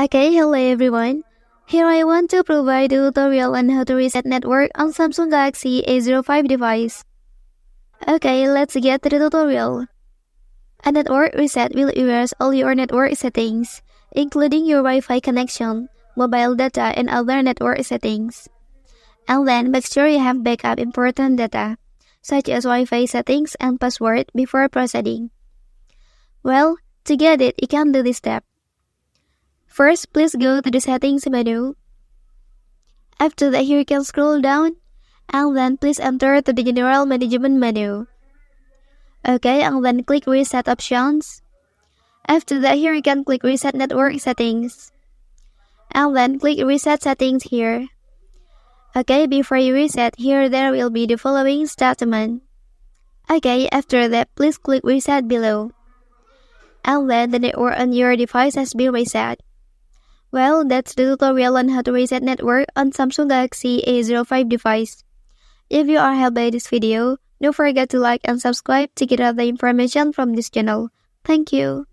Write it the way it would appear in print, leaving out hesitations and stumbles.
Okay, hello everyone. Here I want to provide a tutorial on how to reset network on Samsung Galaxy A05 device. Okay, let's get to the tutorial. A network reset will erase all your network settings, including your Wi-Fi connection, mobile data, and other network settings. And then make sure you have backup important data, such as Wi-Fi settings and password before proceeding. Well, to get it, you can do this step. First, please go to the settings menu. After that, here you can scroll down, and then please enter to the general management menu. Okay, and then click reset options. After that, here you can click reset network settings. And then click reset settings here. Okay, before you reset, here there will be the following statement. Okay, after that, please click reset below. And then the network on your device has been reset. Well, that's the tutorial on how to reset network on Samsung Galaxy A05 device. If you are helped by this video, don't forget to like and subscribe to get other information from this channel. Thank you.